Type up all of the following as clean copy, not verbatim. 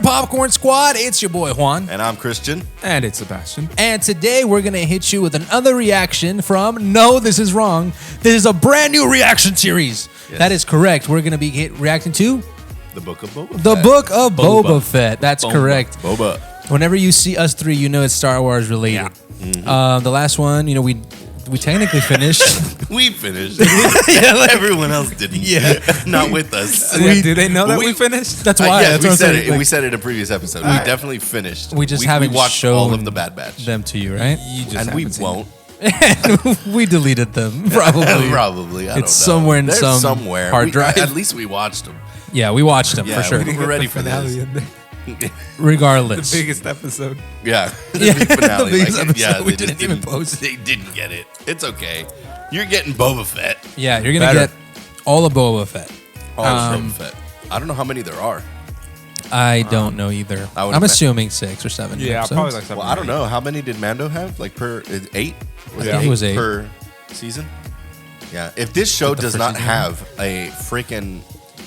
there, Popcorn Squad? It's your boy Juan. And I'm Christian. And it's Sebastian. And today we're going to hit you with another reaction from, no, this is wrong. This is a brand new reaction series. Yes. That is correct. We're going to be reacting to The Book of Boba Fett. The Book of Boba Fett. That's correct. Boba. Whenever you see us three, you know it's Star Wars related. Yeah. Mm-hmm. The last one, we technically finished. We finished. Everyone else didn't. Yeah. Not with us. Do they know that we finished? That's why. Yeah, that's we what said I'm it. saying, like, We said it in a previous episode. We definitely finished. We just haven't watched shown all of the Bad Batch. them to you, right? You just And we haven't seen won't. We deleted them, probably. Probably. I don't know. It's somewhere in They're some somewhere. hard drive. At least we watched them. Yeah, we watched them Yeah, for sure. we're ready for this. Regardless. The biggest episode. Yeah. The Yeah, big finale. the biggest episode we they just didn't even post. They didn't get it. It's okay. You're getting Boba Fett. Yeah, you're going to get all of Boba Fett. All of Boba Fett. I don't know how many there are. I don't know either. I'm assuming 6 or 7. Yeah, episodes. probably like 7. Well, I don't know. How many did Mando have? Like per 8? I think it was 8 per season. Yeah. If this show does not have a freaking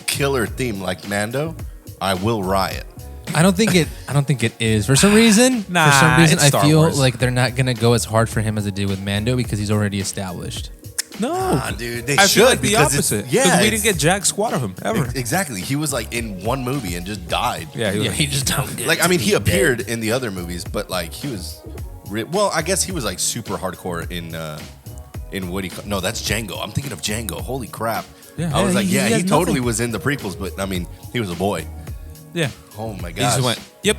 killer theme like Mando, I will riot. I don't think it is. For some reason, Nah, it's I Star feel Wars. like they're not going to go as hard for him as they did with Mando because he's already established. No. Nah, dude, they I should feel like the because opposite. yeah, we didn't get jack squat of him ever. Exactly. He was like in one movie and just died. Yeah, He just don't get Like, I mean, he appeared in the other movies, but like he was, well, I guess he was like super hardcore in Woody. No, that's Django. I'm thinking of Django. Holy crap! Yeah. I was Yeah, like, he yeah, had he totally nothing. was in the prequels, but I mean, he was a boy. Yeah. Oh my He gosh. just went, yep.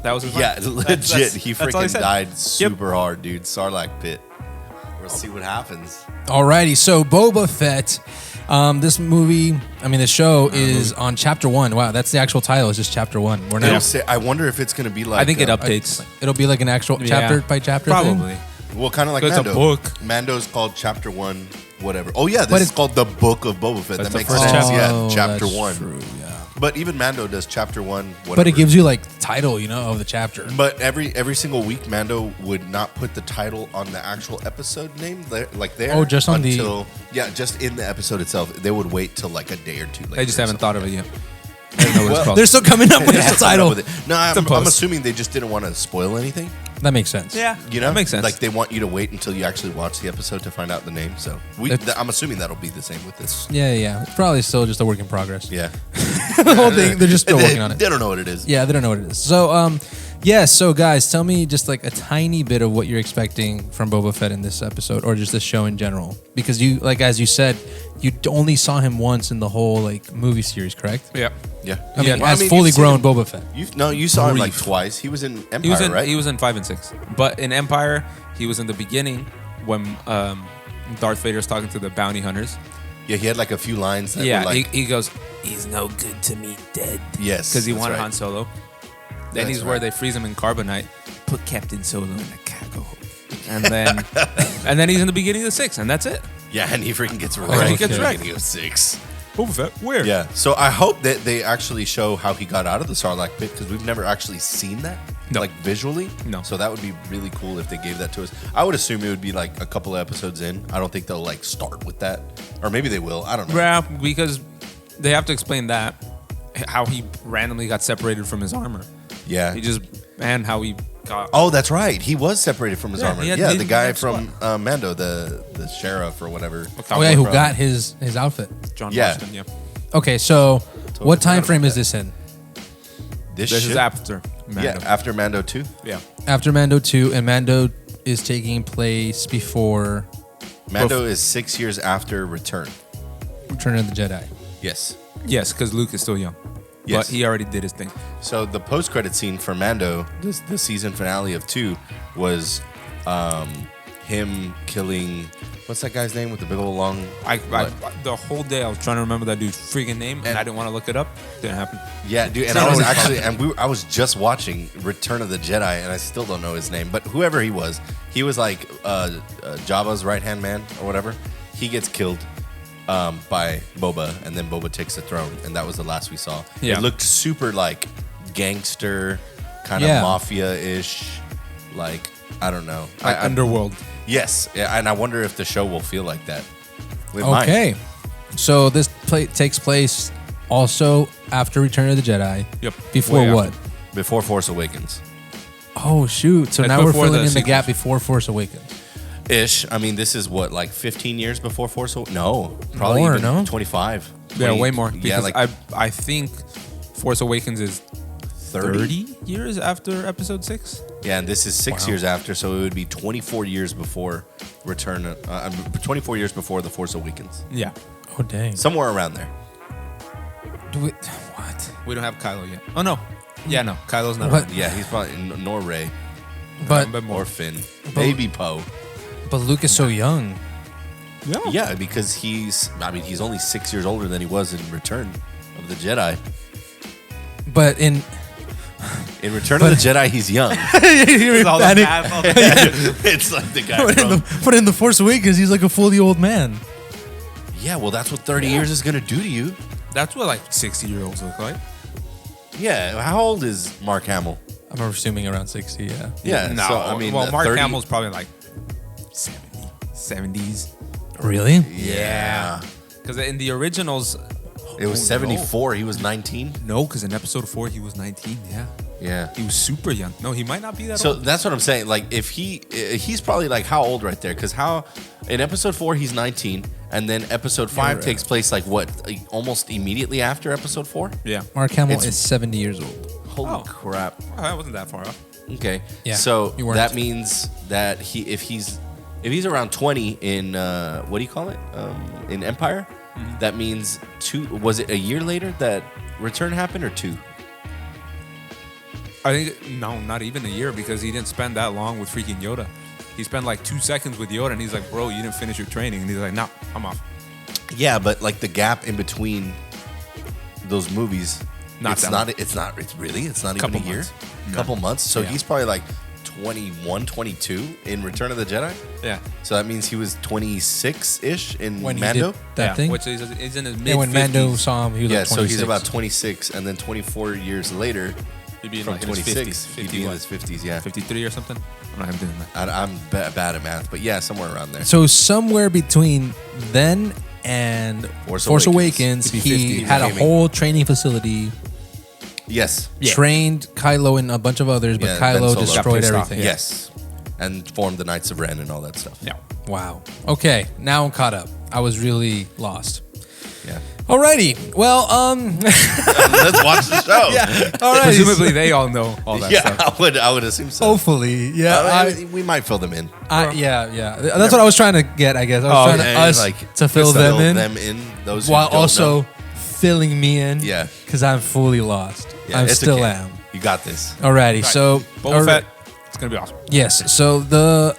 That was his line. Yeah, legit. He that's all he freaking said. died super hard, dude. Sarlacc pit. We'll see what happens. Alrighty, so Boba Fett. This movie, the show is on chapter 1. Wow, that's the actual title. It's just chapter 1. We're It'll not. say, I wonder if it's going to be like. I think it updates. It'll be like an actual chapter by chapter thing? Probably. Well, kind of like It's a Mando. book. Mando's called Chapter 1, whatever. Oh, yeah, But this is it's- called The Book of Boba Fett. That's That the makes first sense. chapter. Yeah, Chapter that's 1. True, yeah. But even Mando does Chapter 1, whatever. But it gives you like title, of the chapter. But every single week, Mando would not put the title on the actual episode name there. Oh, just on until, yeah, just in the episode itself. They would wait till like a day or two later. They just haven't thought of it yet. I don't know what it's called. They're still coming up with They're the still coming title. up with it. No, I'm post. assuming they just didn't want to spoil anything. That makes sense. Yeah. You know, That makes sense. Like they want you to wait until you actually watch the episode to find out the name. So I'm assuming that'll be the same with this. Yeah. It's probably still just a work in progress. Yeah, The whole thing, they're just still working on it. They don't know what it is. Yeah, they don't know what it is. So, so guys, tell me just like a tiny bit of what you're expecting from Boba Fett in this episode, or just this show in general. Because you, like as you said, you only saw him once in the whole like movie series, correct? Yeah. Yeah, As fully you've seen grown him- Boba Fett. You saw him like Brief. twice. He was in Empire, right? He was in 5 and 6. But in Empire, he was in the beginning when Darth Vader's talking to the bounty hunters. Yeah, he had like a few lines. That Yeah, were like, he goes, he's no good to me dead. yes, Because he that's wanted right. Han Solo. Then That's he's where right. they freeze him in carbonite, put Captain Solo in a cargo. And then and then he's in the beginning of the 6, and that's it. Yeah, and he freaking gets he wrecked. gets in the wrecked. beginning of 6. Boba Fett, where? Yeah, so I hope that they actually show how he got out of the Sarlacc pit because we've never actually seen that, No. like visually. No. So that would be really cool if they gave that to us. I would assume it would be like a couple of episodes in. I don't think they'll like start with that, or maybe they will. I don't know. Yeah, because they have to explain that, how he randomly got separated from his armor. Yeah. And how he got... Oh, that's right. He was separated from his Yeah, armor. he had- Yeah, he the guy had from Mando, the sheriff or whatever. Oh yeah, who got his outfit? John Yeah. Marston, yeah. Okay, so what time forgot frame about is this in? This This shit? is after Mando. Yeah, after Mando 2. Yeah. After Mando 2, and Mando is taking place before Mando is 6 years after Return. Return of the Jedi. Yes. Yes, because Luke is still young. Yes. But he already did his thing. So the post-credit scene for Mando, the season finale of 2, was him killing... What's that guy's name with the big old long... The whole day I was trying to remember that dude's freaking name, and I didn't want to look it up. Didn't happen. Yeah, dude, and I was actually... I was just watching Return of the Jedi, and I still don't know his name, but whoever he was like Jabba's right-hand man or whatever. He gets killed by Boba, and then Boba takes the throne, and that was the last we saw. Yeah. It looked super like gangster, kind of Yeah. mafia-ish, like I don't know. Like Underworld. Yes, yeah, and I wonder if the show will feel like that. It Okay, so this takes place also after Return of the Jedi. Yep. Before Way what? after. Before Force Awakens. Oh shoot! So That's now we're before filling the in the gap sequels. before Force Awakens. Ish. I mean, this is what, like 15 years before Force Awakens? No. Probably More, even no? 25. Yeah, 20 way more. Yeah, Because like I think Force Awakens is 30? 30 years after Episode 6. Yeah, and this is 6 years after, so it would be 24 years before 24 years before The Force Awakens. Yeah. Oh dang! Somewhere around there. Do it. What? We don't have Kylo yet. Oh, no. Yeah, no. Kylo's not. What? Yeah, he's probably nor Ray But or Finn. Baby Poe. but Luke is so young. Yeah, because he's only 6 years older than he was in Return of the Jedi. But in In Return of the Jedi, he's young. All the math, all the- It's like the guy from... but in the Force Awakens, he's like a fully old man. Yeah, well, that's what 30 years is going to do to you. That's what like 60-year-olds look like. Yeah, how old is Mark Hamill? I'm assuming around 60. Yeah. Yeah, No. so, I mean... well, Mark 30 Hamill's probably like 70s. Really? Yeah. Because in the originals, It was 74. He was 19. no, because in Episode 4 he was 19. Yeah. Yeah. He was super young. No, he might not be that So old. that's what I'm saying. Like, if he's probably like how old right there? Because in Episode 4 he's 19, and then Episode 5 takes place like what, like, almost immediately after Episode 4. Yeah. Mark Hamill It's- is 70 years old. Holy Oh. crap! Oh, that wasn't that far off. Okay, Yeah, so you weren't. that means that if he's around 20 in what do you call it? In Empire, that means was it a year later that Return happened or 2? I think, no, not even a year, because he didn't spend that long with freaking Yoda. He spent like 2 seconds with Yoda, and he's like, bro, you didn't finish your training. And he's like, no, I'm off. Yeah, but like the gap in between those movies, Not it's that not. long. It's not. It's really. It's not Couple even a year. months. Couple months. So Yeah. he's probably like 21, 22 in Return of the Jedi. Yeah. So that means he was 26-ish in When he Mando. did that thing. Which is in his mid Yeah, when Mando saw him, he was Yeah, like so 26. he's about 26, and then 24 years later, He'd be in from like in his 26, 50s. he'd be in his 50s. Yeah, 53 or something. I'm not even doing that. I'm bad at math, but yeah, somewhere around there. So somewhere between then and Force Force Awakens. Awakens, He'd be 50, he he's had a gaming. whole training facility, Yes. trained Kylo and a bunch of others, but Yeah, Ben Kylo Solo. destroyed Got pissed off. everything. Yes. And formed the Knights of Ren and all that stuff. Yeah. Wow. Okay, now I'm caught up. I was really lost. Yeah. Alrighty. Well, Let's watch the show. alright. Presumably they all know all that Yeah, stuff. I would assume so. Hopefully, yeah. We might fill them in. Yeah. That's what I was trying to get. I guess I was trying to Yeah, us to fill just them in, those who while don't also know. filling me in. Yeah. because I'm fully lost. Yeah, I it's still okay. am. You got this. Alrighty. So Boba Fett. It's going to be awesome. Yes. So the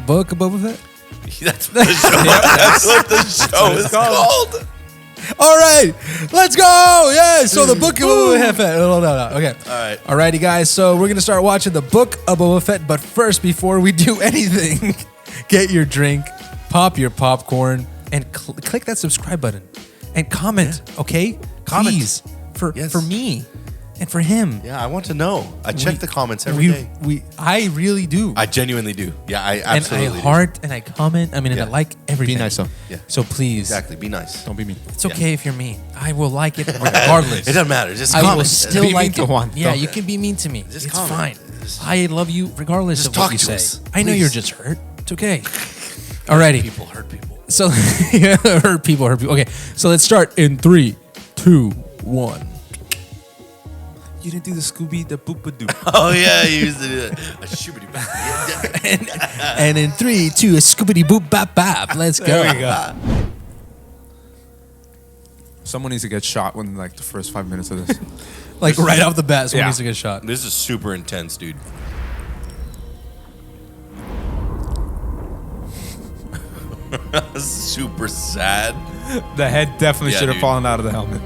book of Boba Fett. That's what the show, that's what the show is called. All right, let's go. Yeah. So the book of Boba Fett. No. Okay. All right. Alrighty, guys. So we're gonna start watching the book of Boba Fett. But first, before we do anything, get your drink, pop your popcorn, and click that subscribe button, and comment. Okay, Comment. please, for Yes. me and for him. Yeah, I want to know. I check the comments every day. I really do. I genuinely do. Yeah, I and absolutely I heart and I comment. I mean, and Yeah. I like everything. Be nice, though. Yeah. So please, do. Exactly. Be nice. Don't be mean. it's okay if you're mean. I will like it regardless. It doesn't matter. Just I comment. will still Be mean like to it. Juan. Yeah, Don't. you can be mean to me. Just it's comment. fine. Just- I love you regardless Just of what talk you to say. us, I know please. you're just hurt. It's okay. Alrighty. People hurt people. So hurt people. Okay. So let's start in 3, 2, 1. You didn't do the Scooby the Boop-a-Doop. Oh yeah, you used to do that. A shoobity bap. And in 3, 2, a scoopity boop bap bap. Let's go. There we go. Someone needs to get shot within like the first 5 minutes of this. Like right off the bat, someone Yeah. needs to get shot. This is super intense, dude. Super sad. The head definitely Yeah, should have dude. fallen out of the helmet.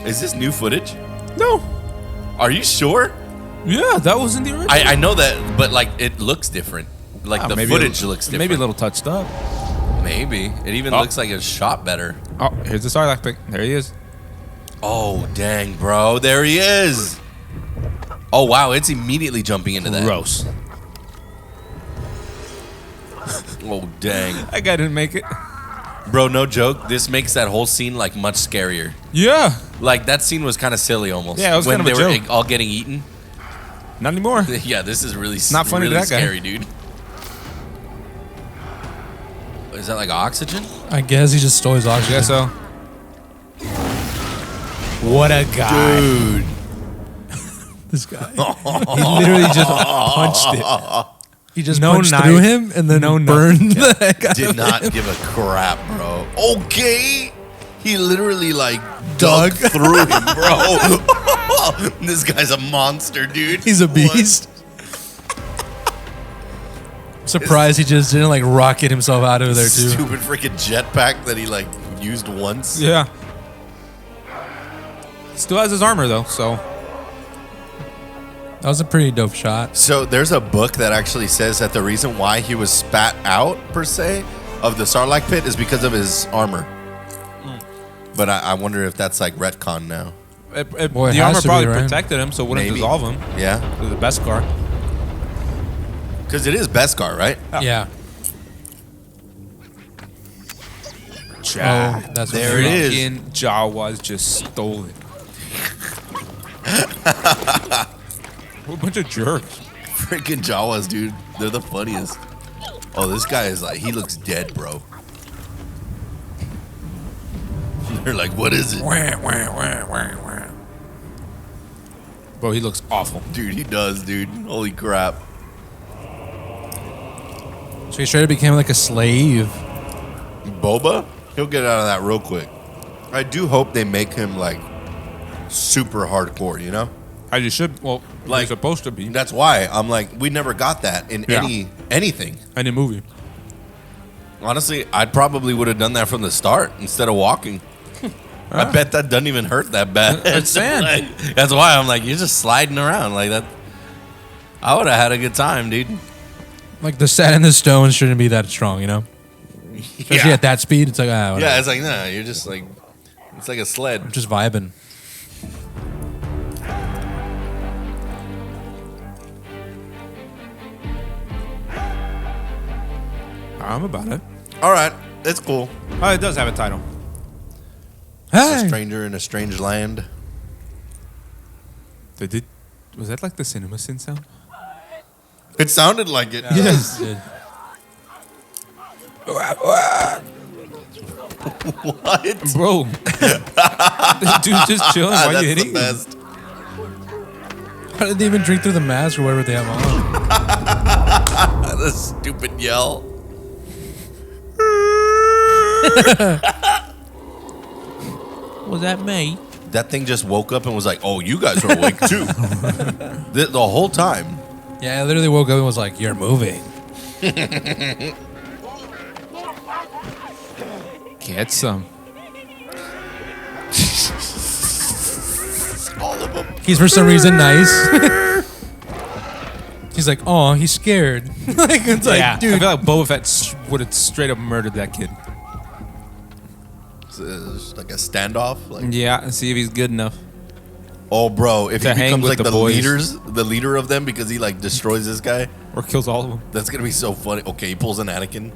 Is this new footage? No. Are you sure? Yeah, that was in the original. I know that, but like it looks different. Like the maybe footage looks different. Maybe a little touched up. Maybe. It even Oh. looks like it's shot better. Oh, here's the Sarlacc pig. There he is. Oh, dang, bro. There he is. Oh, wow. It's immediately jumping into that. Gross. Oh, dang. That guy didn't make it. Bro, no joke. This makes that whole scene like much scarier. Yeah. Like that scene was kind of silly almost. Yeah, it was when kind of a they were joke. all getting eaten. Not anymore. Yeah, this is really Not funny to really that guy. scary, dude. Is that like oxygen? I guess he just stole his I oxygen. guess so. What a guy. Dude. This guy. He literally just punched it. He just punched knife, through him and then no burned the heck out Did of not him. give a crap, bro. Okay. He literally like Dug. dug through him, bro. This guy's a monster, dude. He's a What? beast. Surprised he just didn't like rocket himself out of there too. Stupid freaking jetpack that he like used once. Yeah. Still has his armor though, so That was a pretty dope shot. So there's a book that actually says that the reason why he was spat out per se of the Sarlacc pit is because of his armor. But I wonder if that's like retcon now. Boy, it the has armor to be, probably right? protected him, so it wouldn't Maybe. dissolve him. Yeah, The best car. because it is Beskar, right? Yeah. Ja. Oh, that's There what it is. Fucking Jawas just stole it. What a bunch of jerks. Freaking Jawas, dude. They're the funniest. Oh, this guy is like, he looks dead, bro. They're like, what is it? Bro, he looks awful. Dude, he does, dude. Holy crap. So he straight up became like a slave. Boba? He'll get out of that real quick. I do hope they make him like super hardcore, you know? I just should. Well, Like- like supposed to be. That's why I'm like, we never got that in Yeah. anything. Any movie. Honestly, I probably would have done that from the start instead of walking. I bet that doesn't even hurt that bad. It's sand. Like, that's why I'm like, you're just sliding around like that. I would have had a good time, dude. Like the sand and the stones shouldn't be that strong, you know? Especially at that speed, it's like, ah, whatever. Yeah, it's like, nah, you're just like, it's like a sled. Just vibing. I'm about it. All right, it's cool. Oh, it does have a title. A Hey! stranger in a strange land. Was that like the cinema sin sound? It sounded like it. Yes. What? Bro. Dude, just chilling. Why That's you the hitting? best. How did they even drink through the mask or whatever they have on? The stupid yell. Was that me? That thing just woke up and was like, "Oh, you guys are awake too." the whole time. Yeah, I literally woke up and was like, you're moving. Get some. All of them. He's for some reason nice. He's like, oh, he's scared. Like, it's like, Yeah, I dude. feel like Boba Fett would have straight up murdered that kid. It's like a standoff. Like, Yeah, and see if he's good enough. oh, bro, if To he hang becomes with like the the boys. leader of them because he like destroys this guy, Or kills all of them. that's gonna be so funny. Okay, he pulls an Anakin.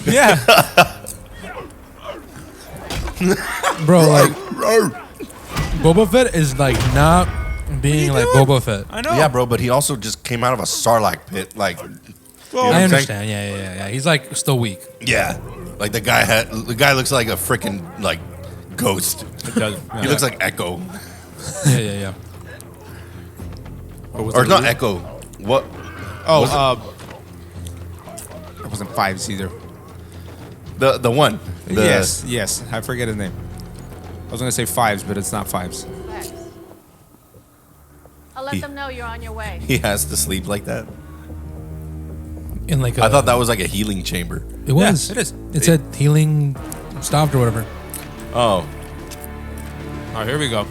Yeah. Bro, like, Boba Fett is like not being like Boba Fett. I know. Yeah, bro, but he also just came out of a Sarlacc pit. Like, Well, You know I what I'm saying? understand. Yeah. He's like still weak. yeah, like the guy looks like a freaking like ghost. It does. He looks like Echo, Yeah. or not Echo. What? Oh, it wasn't Fives either. The one. The, Yes. I forget his name. I was gonna say Fives, but it's not Fives. I'll let them know you're on your way. He has to sleep like that. In like, I thought that was like a healing chamber. it was. Yeah, it is. It said healing stopped or whatever. Oh, Oh, here we go.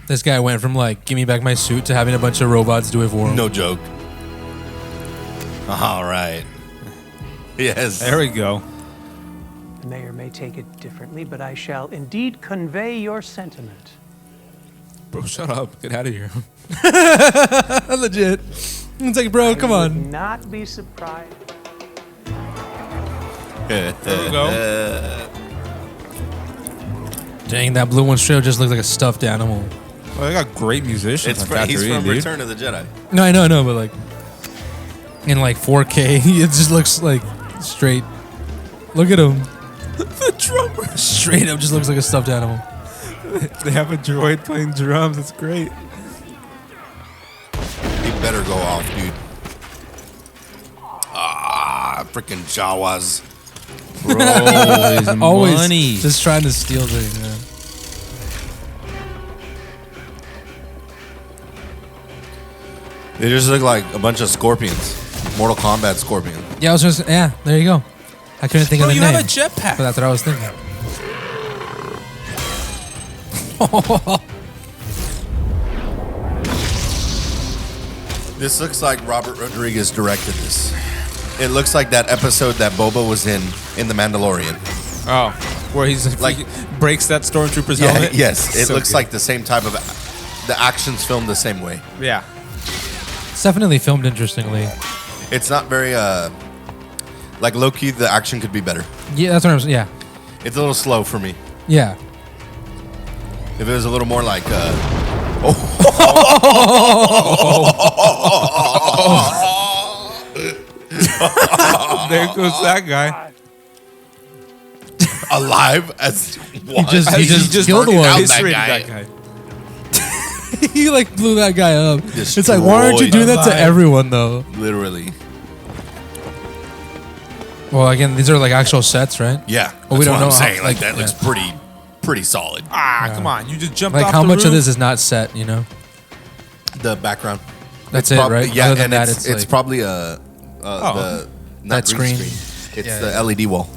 This guy went from like, give me back my suit to having a bunch of robots do it for him. no joke. All right. Yes. There we go. The mayor may take it differently, but I shall indeed convey your sentiment. Bro, shut up. Get out of here. Legit. It's like, bro, come I would on. not be surprised. There we go. Dang, that blue one straight up just looks like a stuffed animal. Well, they got great musicians. It's on he's Tatooine, from dude. Return of the Jedi. No, I know, but like in like 4K, it just looks like straight. Look at him. The drummer. Straight up, just looks like a stuffed animal. They have a droid playing drums. It's great. He better go off, dude. Ah, freaking Jawas. Bro, Always money. just trying to steal things, man. They just look like a bunch of scorpions. Mortal Kombat scorpion. Yeah, I was just there you go. I couldn't think Bro, of the you name. have a jetpack. But that's what I was thinking. This looks like Robert Rodriguez directed this. It looks like that episode that Boba was in The Mandalorian. Oh, where he's Like- like breaks that stormtrooper's Yeah, helmet. yes. It So looks good. like the same type of. The action's filmed the same way. Yeah. It's definitely filmed interestingly. It's not very like low key. The action could be better. Yeah, that's what I'm saying. Yeah, It's a little slow for me. yeah. If it was a little more like There goes that guy. alive as what? He just killed burning one. out Eviscerated that that guy. guy. He like blew that guy up. It's like, why aren't you Destroyed doing that to alive. everyone though? Literally. Well, again, these are like actual sets, right? Yeah. Well, we that's don't what know I'm how- saying. Like like, that looks pretty solid. Ah, come on. You just jumped Like off how the much roof. of this is not set? You know, The background. that's It's it, prob- right? Yeah, Other than and that, it's like, probably the not That green screen. It's Yeah, the yeah. LED wall.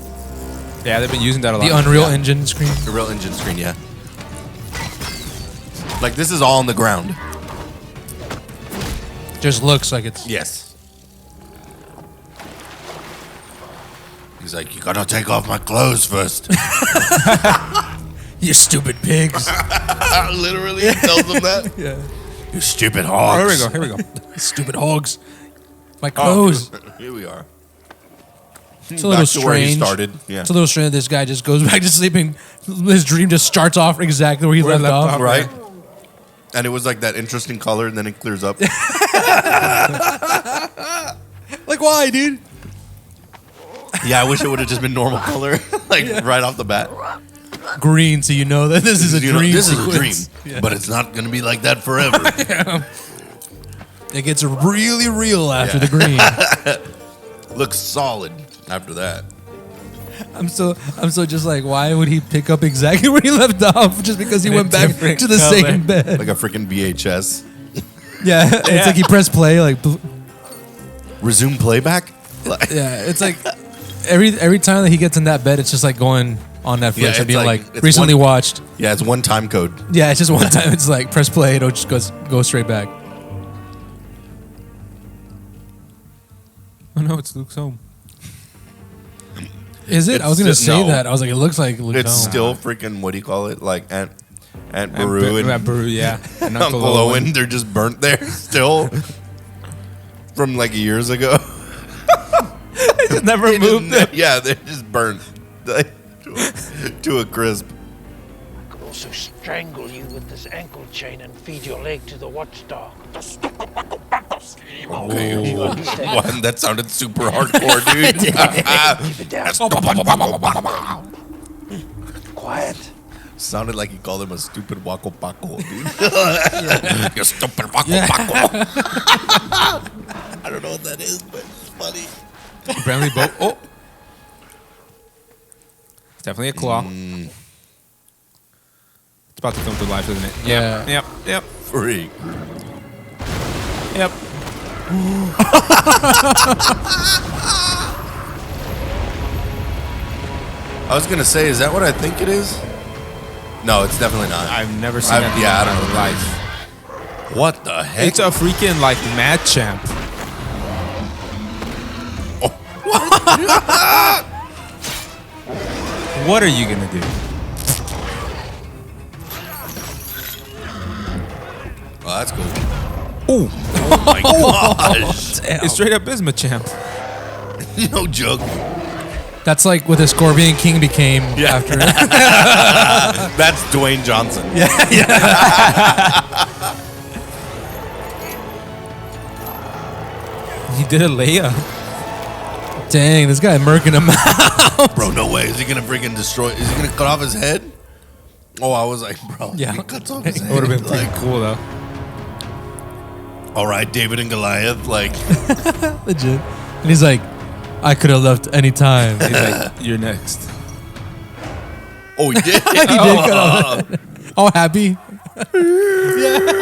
Yeah, they've been using that a lot. the Unreal Yeah. Engine screen. The real engine screen, yeah. Like this is all on the ground. Just looks like it's. Yes. He's like, you gotta take off my clothes first. You stupid pigs. Literally, he tells them that. Yeah. You stupid Oh, hogs. here we go. Stupid hogs. My Oh, clothes. here we are. It's a little Back to where he strange. started. Yeah. It's a little strange. This guy just goes back to sleeping. His dream just starts off exactly where he left off. Right? And it was like that interesting color, and then it clears up. Like, why, dude? Yeah, I wish it would have just been normal color, like right off the bat. Green, so you know that this is a You know, dream. this is a dream, sequence. Yeah. but it's not gonna be like that forever. It gets really real after Yeah. the green. Looks solid after that. I'm so just like, why would he pick up exactly where he left off just because he In a went back different to the color. same bed? Like a freaking VHS. Yeah, it's like he pressed play. Like, Resume playback. Like, yeah, it's like every time that he gets in that bed, it's just like going on Netflix Yeah, and it's being like- like, it's recently one- watched. yeah, it's one time code. Yeah, it's just one time. It's like press play, it'll just go straight back. Oh no, it's Luke's home. Is it? It's I was gonna still- say no. that. I was like, it looks like Luke It's Combs. still freaking, what do you call it? Like Aunt And Beru and Beru, yeah. And Uncle Owen. They're just burnt there still from like years ago. Never moved them. Yeah, they're just burnt like, to a crisp. I could also strangle you with this ankle chain and feed your leg to the watchdog. Okay, Do you understand? one that sounded super hardcore, dude. Keep it down. Quiet. Sounded like he called him a stupid wako paco, dude. You stupid wako paco. I don't know what that is, but it's funny. Apparently both. Oh. It's definitely a claw. It's about to come to life, isn't it? Yeah. Yep. Freak. Yep. I was gonna say, is that what I think it is? No, it's definitely not. I've never seen that. Yeah, I in don't my know. life. What the heck? It's a freaking like mad champ. What are you gonna do? Oh, that's cool. Oh, Oh my gosh. it's straight up is Machamp. No joke. That's like what the Scorpion King became after. That's Dwayne Johnson. He did a layup. Dang, this guy murking him out. Bro, no way. Is he gonna freaking destroy? Is he gonna cut off his head? Oh, I was like, bro. Yeah. He cuts off his It head. would have been pretty Like, cool though. all right, David and Goliath. Like, Legit. And he's like, I could have left any time. He's like, you're next. oh, he did. He did cut off. All happy. yeah.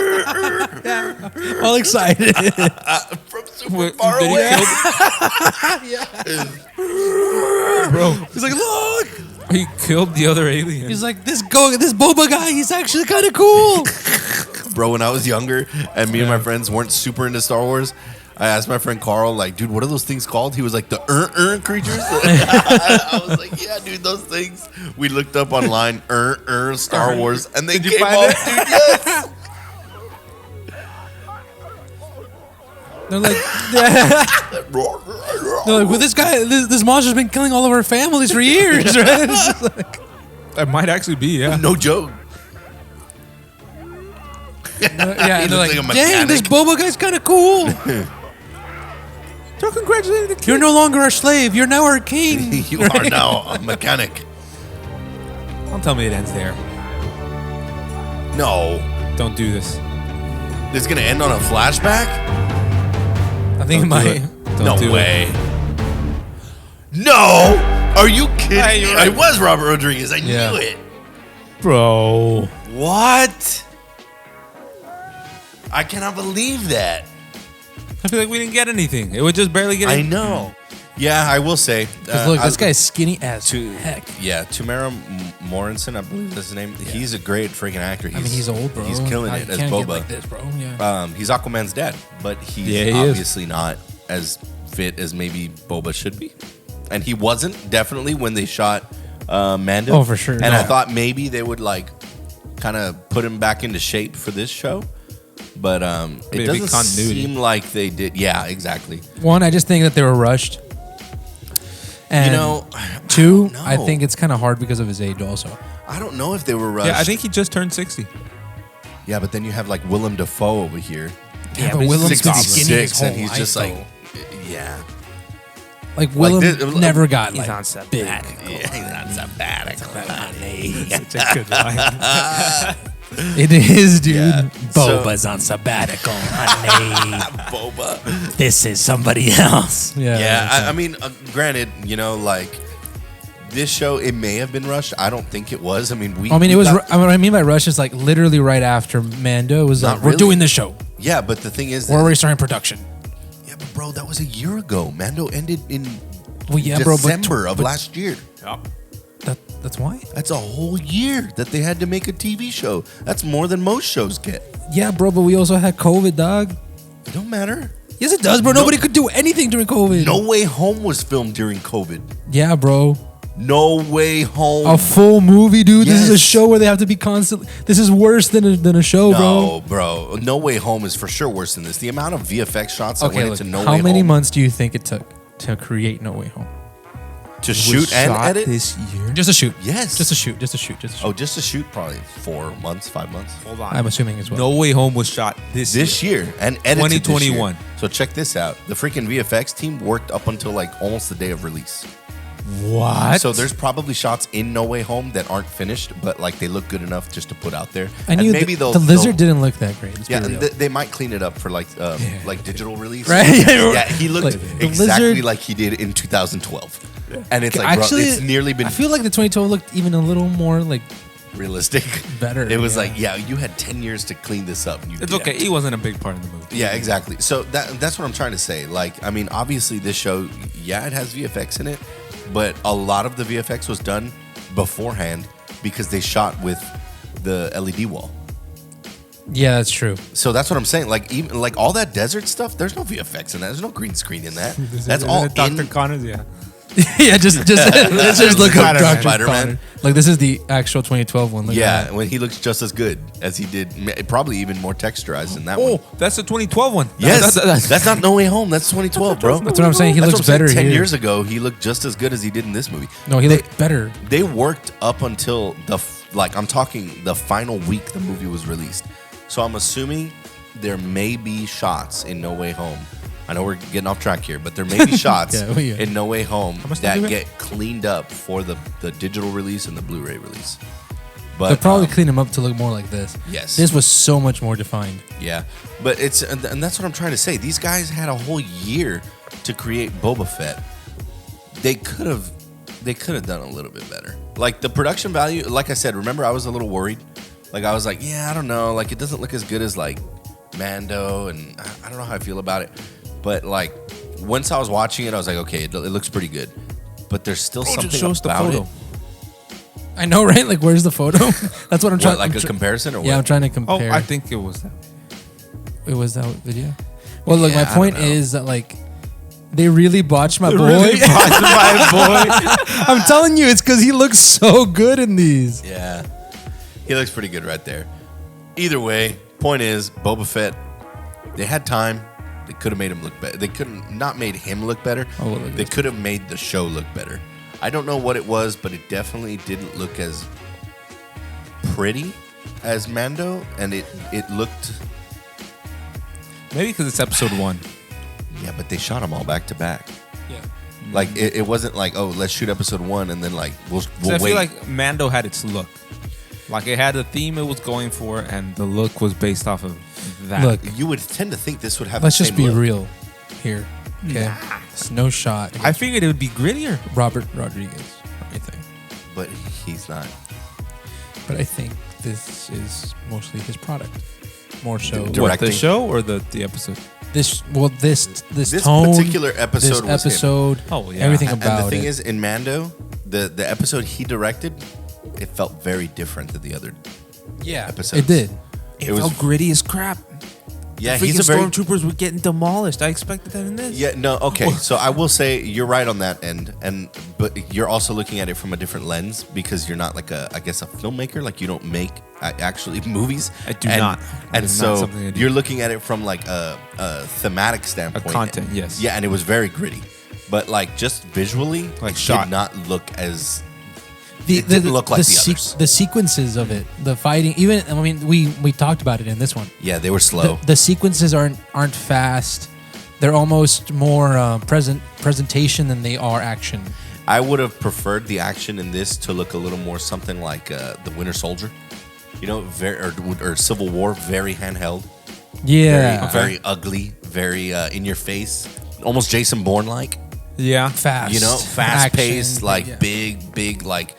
All excited. From super Wait, far did he away. Bro, He's like, look. he killed the other alien. He's like, this Boba guy, he's actually kind of cool. Bro, when I was younger and me and my friends weren't super into Star Wars, I asked my friend Carl, like, dude, what are those things called? He was like, the creatures. I was like, yeah, dude, those things. We looked up online, Star Wars, and they came find up, it? dude, yes. They're like, well, this guy, this monster's been killing all of our families for years, right? It's just like, That might actually be, yeah. No joke. yeah, He and they're looks like, like a dang, this mechanic." Boba guy's kind of cool. So congratulating the You're no longer our slave. You're now our king. You are now a mechanic. Don't tell me it ends there. No. Don't do this. It's going to end on a flashback? I think it Don't do might. it. Don't No do it. way. No. Are you kidding Yeah, me? you're right. It was Robert Rodriguez. I Yeah. knew it. Bro. What? I cannot believe that. I feel like we didn't get anything. It would just barely get I know. Yeah, I will say. 'Cause look, this guy's skinny as heck. Yeah, Tamara Morrison, I believe that's his name. He's a great freaking actor. I mean, he's old, bro. He's killing it You as can't get Boba. like this, bro. Yeah. He's Aquaman's dad, but he's Yeah, he is. obviously not as fit as maybe Boba should be. And he wasn't, definitely, when they shot Mando. Oh, for sure. And I Yeah. thought maybe they would, like, kind of put him back into shape for this show. But it Maybe doesn't continuity. seem like they did. Yeah, exactly. One, I just think that they were rushed. And You know, two, don't I know. think it's kind of hard because of his age also. I don't know if they were rushed. Yeah, I think he just turned 60. Yeah, but then you have, like, Willem Dafoe over here. Yeah, but He's Willem's been skinny his 66, whole and he's life, just like, though. yeah. Like Willem this- never got He's like on sabbatical. Yeah, he's not sabbatical. Such a good line. It is, dude. Yeah. Boba's on sabbatical, honey. Boba. This is somebody else. Yeah. Yeah, I mean, granted, you know, like, this show, it may have been rushed. I don't think it was. I mean, it was. What I mean by rush is like literally right after Mando. It was Not like, we're really. doing the show. Yeah, but the thing is, We're already starting production. yeah, but bro, that was a year ago. Mando ended in Well, yeah, bro. December of last year. That's why. That's a whole year that they had to make a TV show. That's more than most shows get. Yeah, bro. But we also had COVID, dog. It don't matter. Yes, it does, bro. Nobody could do anything during COVID. No Way Home was filmed during COVID. Yeah, bro. No Way Home. A full movie, dude. This is a Yes. show where they have to be constantly. This is worse than a show, No, bro. No Way Home is for sure worse than this. The amount of VFX shots bro. that Okay, went look. into No How Way many Home months do you think it took to create No Way Home? to shoot and Shot edit? this year. Just a shoot. Yes. Just a shoot. Just a shoot. Just a shoot. Oh, just to shoot probably 4 months, 5 months. Hold on. I'm assuming as well. No Way Home was shot this This year and edited 2021. this year. So check this out. The freaking VFX team worked up until like almost the day of release. What? So there's probably shots in No Way Home that aren't finished, but like they look good enough just to put out there. I And knew maybe the they'll lizard didn't look that great. Let's be Yeah, real. they might clean it up for like digital release. Right? Yeah, he looked Like, the exactly lizard- like he did in 2012. And it's like, bro, it's nearly been I feel like the 2012 looked even a little more like realistic. better. It was yeah. like, yeah, you had 10 years to clean this up. And you It's did. okay. He wasn't a big part of the movie. Yeah, exactly. So that's what I'm trying to say. Like, I mean, obviously this show, yeah, it has VFX in it, but a lot of the VFX was done beforehand because they shot with the LED wall. Yeah, that's true. So that's what I'm saying. Like, even like all that desert stuff, there's no VFX in that. There's no green screen in that. That's all Dr. in. Connors, yeah. yeah, just let's just look up Dr. Spider-Man. Connor. Like this is the actual 2012 one. Look Yeah, at that. when he looks just as good as he did, probably even more texturized than that Oh, one. that's the 2012 one. Yes, that's not No Way Home. That's 2012, bro. That's what I'm saying. He That's looks what I'm saying. better 10 here. years ago, he looked just as good as he did in this movie. No, he looked better. They worked up until I'm talking the final week the movie was released. So I'm assuming there may be shots in No Way Home. I know we're getting off track here, but there may be shots Yeah, we are. in No Way Home much they do that it? get cleaned up for the digital release and the Blu-ray release. But They'll probably clean him up to look more like this. Yes. This was so much more defined. Yeah, but and that's what I'm trying to say. These guys had a whole year to create Boba Fett. They could have done a little bit better. Like the production value, like I said, remember I was a little worried. Like I was like, yeah, I don't know. Like it doesn't look as good as like Mando, and I don't know how I feel about it. But like once I was watching it, I was like, okay, it looks pretty good. But there's still something show us the about photo. it. I know, right? Like, where's the photo? That's what I'm trying. What, like I'm a comparison or what? Yeah, I'm trying to Oh, compare. I think it was that. It was that video. Well, look, Yeah, my I point don't know. is that like they really botched my boy. My I'm telling you, it's because he looks so good in these. Yeah. He looks pretty good right there. Either way, point is, Boba Fett, they had time. They could have made him look better. They couldn't not made him look better. Oh, well, look they at could have made the show look better. I don't know what it was, but it definitely didn't look as pretty as Mando, and it looked. Maybe because it's episode 1. Yeah, but they shot them all back to back. Yeah. Like it wasn't like, oh, let's shoot episode 1 and then like we'll So I wait. feel like Mando had its look. Like it had the theme it was going for, and the look was based off of that. Look, you would tend to think this would have. let's the just same be look. real here. Okay. It's no shot. I figured it would be grittier. Robert Rodriguez, I think. But he's not. But I think this is mostly his product. More so. Direct- What, the Directing. show or the episode? This This tone, particular episode this was him. episode, Oh, yeah. everything And about the thing it. is, in Mando, the episode he directed, it felt very different than the other yeah, episodes. it did. It was gritty as crap. yeah. Freaking He's a very stormtroopers were getting demolished. I expected that in this. yeah. No, okay. So I will say you're right on that end, but you're also looking at it from a different lens because you're not like a filmmaker. Like you don't make actually movies. I do not. That And is not so something I do. you're looking at it from like a thematic standpoint, content, yes. Yeah, and it was very gritty, but like just visually, Like it shot. did not look as. It didn't look like the others. The sequences of it, the fighting. Even I mean, we talked about it in this one. Yeah, they were slow. The sequences aren't fast. They're almost more presentation than they are action. I would have preferred the action in this to look a little more something like the Winter Soldier, you know, or Civil War, very handheld, Yeah, very ugly, very in your face, almost Jason Bourne like, Yeah. fast. you know, fast action, paced, like yeah. big like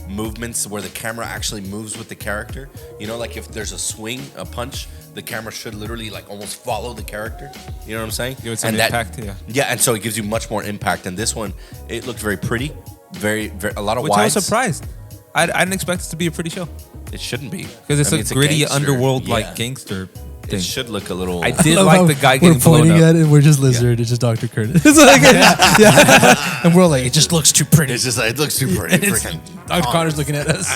movements where the camera actually moves with the character. You know, like if there's a swing, a punch, the camera should literally like almost follow the character. You know what I'm saying? Give it some And that- impact, yeah. Yeah, and so it gives you much more impact. And this one, it looked very pretty, very a lot of Which I wides. was surprised. I didn't expect it to be a pretty show. It shouldn't be Because it's I mean, a gritty gangster. underworld Yeah. like gangster thing. It should look a little. I did Love like how the guy we're getting blown pointing up. at it and we're just lizard. It's just Dr. Curtis. It's like, yeah. And we're all like, it just looks too pretty. It's just like, it looks too pretty. Freaking Dr. Connor's looking at us.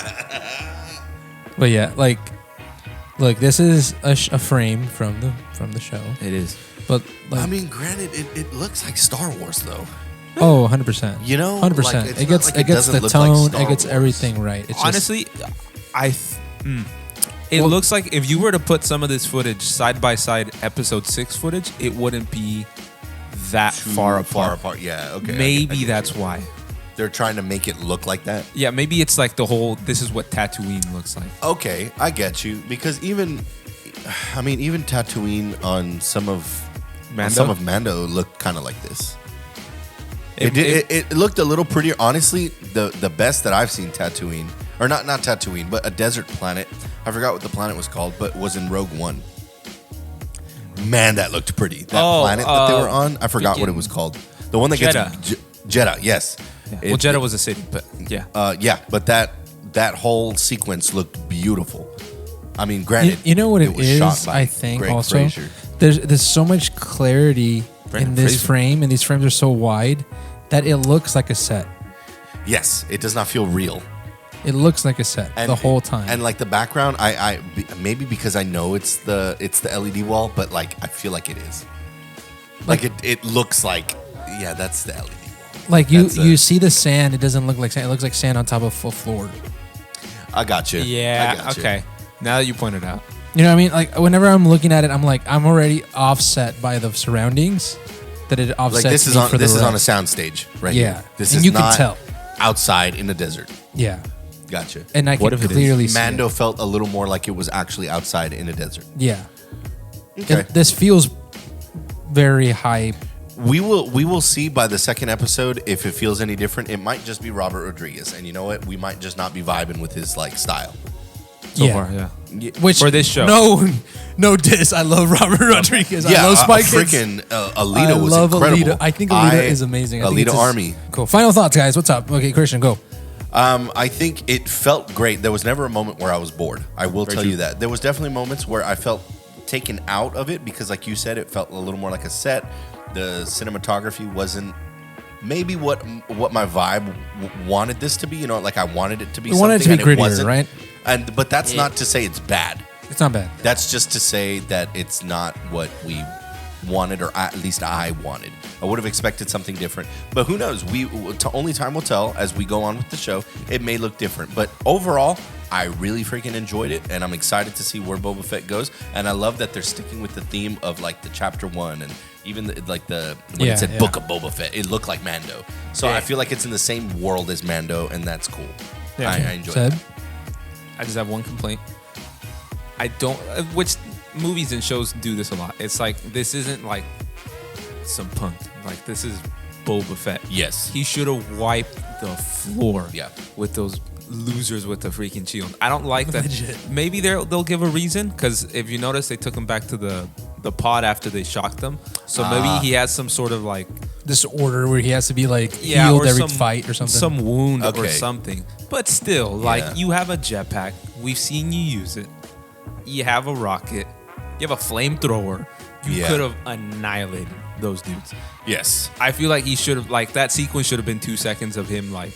But yeah, like, look, this is a frame from the show. It is. But like, I mean, granted, it looks like Star Wars though. oh, 100%. You know, 100%. like, it's It not gets like it it gets doesn't the look like tone. Star It gets Wars. everything right. It's just, Honestly, it looks like if you were to put some of this footage side by side, episode 6 footage, it wouldn't be that far apart. Yeah, okay. I Maybe get that's you. why. They're trying to make it look like that. Yeah, maybe it's like the whole. This is what Tatooine looks like. Okay, I get you because even Tatooine on some of Mando looked kind of like this. It looked a little prettier. Honestly, the best that I've seen Tatooine, or not Tatooine, but a desert planet. I forgot what the planet was called, but was in Rogue One. Man, that looked pretty. That planet that they were on, I forgot what it was called. The one that Jeddah. gets Jeddah. Yes. Well, Jeddah was a city, but yeah. Yeah, but that whole sequence looked beautiful. I mean, granted, you know what it was shot is. by I think Greg also Fraser. there's so much clarity Brendan in this Fraser. frame, and these frames are so wide that it looks like a set. Yes, it does not feel real. It looks like a set the whole time. And like the background, I maybe because I know it's the LED wall, but like I feel like it is. Like it looks like that's the LED wall. Like you see the sand, it doesn't look like sand. It looks like sand on top of a floor. I got you. Yeah. I got you. Okay. Now that you pointed out. You know what I mean? Like whenever I'm looking at it, I'm like I'm already offset by the surroundings. That it offsets. Like this is me on for the this is on a rest. soundstage right Yeah. here. This And is you can not tell. outside in the desert. Yeah, Gotcha. and I What can if it is? clearly see Mando it. felt a little more like it was actually outside in a desert. Yeah, Okay. this feels very high. We will see by the second episode if it feels any different. It might just be Robert Rodriguez, and you know what? We might just not be vibing with his like style. So Yeah. far, yeah. Which For this show. no diss. I love Robert Rodriguez. I love Spy Kids. freaking Alita I was love incredible. Alita. I think Alita is amazing. I think Alita it's his- Army. Cool. Final thoughts, guys. What's up? Okay, Christian, go. I think it felt great. There was never a moment where I was bored. I will tell you that. There was definitely moments where I felt taken out of it because, like you said, it felt a little more like a set. The cinematography wasn't maybe what my vibe wanted this to be. You know, like I wanted it to be. We wanted it to be something, and grittier, wasn't. right? But that's not to say it's bad. It's not bad. That's just to say that it's not what we wanted, or at least I wanted. I would have expected something different, but who knows? Only time will tell as we go on with the show. It may look different, but overall, I really freaking enjoyed it, and I'm excited to see where Boba Fett goes. And I love that they're sticking with the theme of like the chapter 1, and even when it said Book of Boba Fett, it looked like Mando. So I feel like it's in the same world as Mando, and that's cool. Yeah. I enjoyed Seb? it. I just have one complaint. I don't. Which movies and shows do this a lot. It's like this isn't like some punk. Like this is Boba Fett. Yes. He should have wiped the floor. Yeah. With those losers with the freaking shield. I don't like that. Maybe they'll give a reason because if you notice, they took him back to the pod after they shocked them. So maybe he has some sort of like This order where he has to be like healed or every some, fight or something. some wound or Okay. something. But still, like you have a jetpack. We've seen you use it. You have a rocket. You have a flamethrower. You could have annihilated those dudes. Yes. I feel like he should have, like, that sequence should have been 2 seconds of him, like,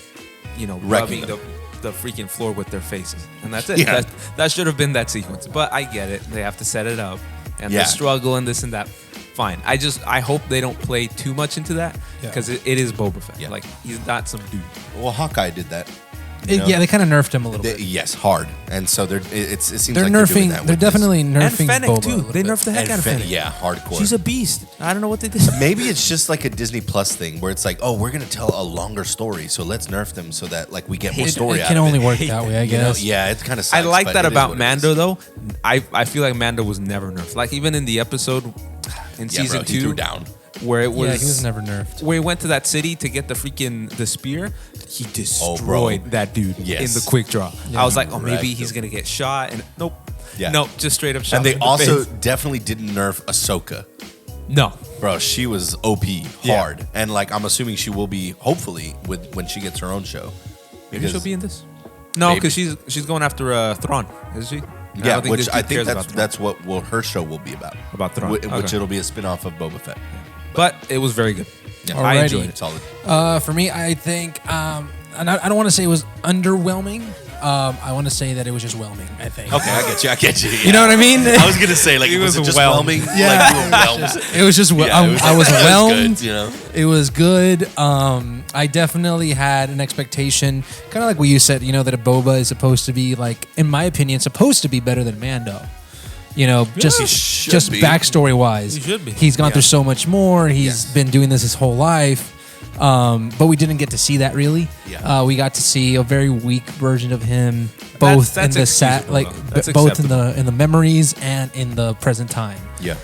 you know, Wrecking rubbing the freaking floor with their faces. And that's it. Yeah. That should have been that sequence. But I get it. They have to set it up. And Yeah. the struggle and this and that. Fine. I hope they don't play too much into that because it is Boba Fett. Yeah. Like, he's not some dude. Well, Hawkeye did that. you know? Yeah, they kind of nerfed him a little bit. Yes, hard. And so it seems They're like nerfing. they're doing that They're with this. definitely And nerfing Fennec, Boba. a too. little They bit. nerfed the heck out of Fennec, Fennec. yeah, hardcore. She's a beast. I don't know what they did. Maybe it's just like a Disney Plus thing where it's like, oh, we're gonna tell a longer story, so let's nerf them so that like we get more story It out can of only it. work that way, I You know, guess. yeah, it's kind of. I like that about Mando, though. I feel like Mando was never nerfed. Like, even in the episode in season he 2, threw down. where it was, Yeah, he was never nerfed. where he went to that city to get the spear, he Oh, destroyed that dude Yes. in the quick draw. I was like, oh, maybe Wrecked he's him. gonna get shot, and nope, Yeah. nope, just straight up shot. And him they in the also face. definitely didn't nerf Ahsoka, no. bro. She was OP Yeah. hard, and like I'm assuming she will be hopefully when she gets her own show. Maybe she'll be in this. No, Maybe. because she's going after Thrawn, is she? Yeah, this which dude I think cares about Thrawn. that's what her show will be about. About Thrawn. Which Okay. it'll be a spin-off of Boba Fett. But it was very good. Yeah. I Alrighty. enjoyed it. Solid. For me, I think, and I don't want to say it was underwhelming. I want to say that it was just whelming. I think. Okay, I get you. You know what I mean? I was gonna say like It was was it just whelmed. whelming? Yeah. Like you were whelmed. It was just. Yeah, it was- I was it was whelmed. good, you know. It was good. I definitely had an expectation, kind of like what you said. You know that a Boba is supposed to be like, in my opinion, supposed to be better than Mando. You know, he just should be. backstory wise, He should be. He's gone Yeah. through so much more. He's Yes. been doing this his whole life. But we didn't get to see that really. Yeah. We got to see a very weak version of him, both That's in the excusable, though. That's both in the memories and in the present time. Yeah.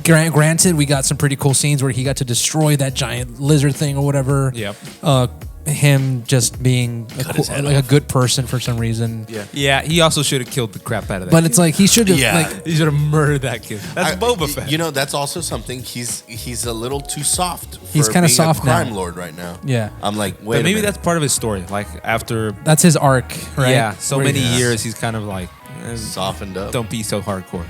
Granted, we got some pretty cool scenes where he got to destroy that giant lizard thing or whatever. Yep. Him just being a good person for some reason. Yeah, he also should have killed the crap out of that. But it's like he should have Yeah. like he should have murdered that kid. That's Boba Fett. You know, that's also something he's a little too soft. He's for kinda being soft a crime now. lord right now. Yeah. I'm like, wait. but a maybe minute. that's part of his story. Like, after that's his arc, right? yeah, so Where many he's- years, he's kind of like, softened up. don't be so hardcore.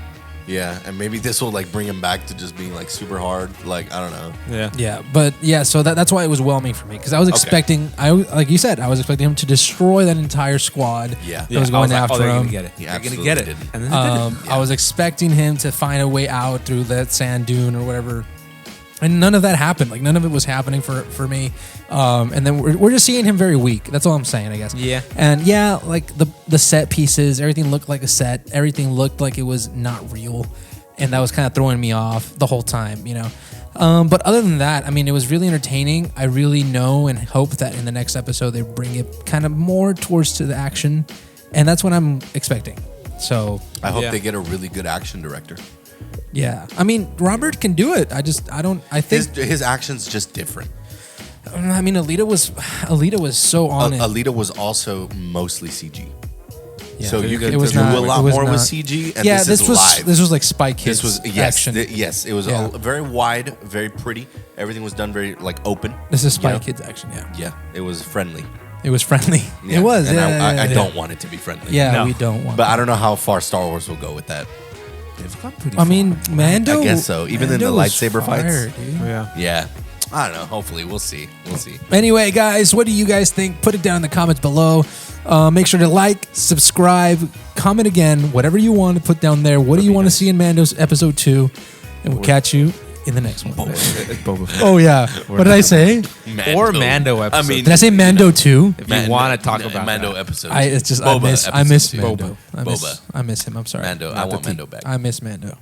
Yeah, and maybe this will like bring him back to just being like super hard. Like I don't know. Yeah. Yeah, but yeah, so that's why it was whelming for me because I was expecting, like you said, I was expecting him to destroy that entire squad. Yeah. that was going after they're him. gonna get it. He They're gonna absolutely get it. didn't. And then they did it. I was expecting him to find a way out through that sand dune or whatever. And none of that happened. Like, none of it was happening for me. And then we're just seeing him very weak. That's all I'm saying, I guess. Yeah. And yeah, like the set pieces, everything looked like a set. Everything looked like it was not real. And that was kind of throwing me off the whole time, you know. But other than that, I mean, it was really entertaining. I really know and hope that in the next episode they bring it kind of more towards to the action. And that's what I'm expecting. So I hope they get a really good action director. yeah, I mean, Robert can do it. I think His action's just different. I mean, Alita was so on it. Alita was also mostly CG. Yeah. So you could It was do not- a lot it was more with not- CG, and Yeah, this is was live. this was like Spy Kids. This was yes, action. yes. It was Yeah. very wide, very pretty. Everything was done very like open. This is Spy you know? Kids action. Yeah, Yeah, it was friendly. it was friendly. Yeah. It was. and Yeah, I yeah. don't want it to be friendly. Yeah, No. we don't want. but that. I don't know how far Star Wars will go with that. They've gone pretty I mean, Mando. I guess so. Even in the Mando was lightsaber fire, fights? dude. Yeah. Yeah, I don't know. Hopefully, we'll see. We'll see. Anyway, guys, what do you guys think? Put it down in the comments below. Make sure to like, subscribe, comment again, whatever you want to put down there. What do you want to see in Mando's episode 2? And we'll catch you in the next one. Boba Fett. Oh yeah, what did I say? Or Mando episode. I mean, Did I say Mando 2? if you want to talk about Mando that. episode. I miss episode Mando. two. I miss him. I'm sorry. Mando. I want Mando back. I miss Mando.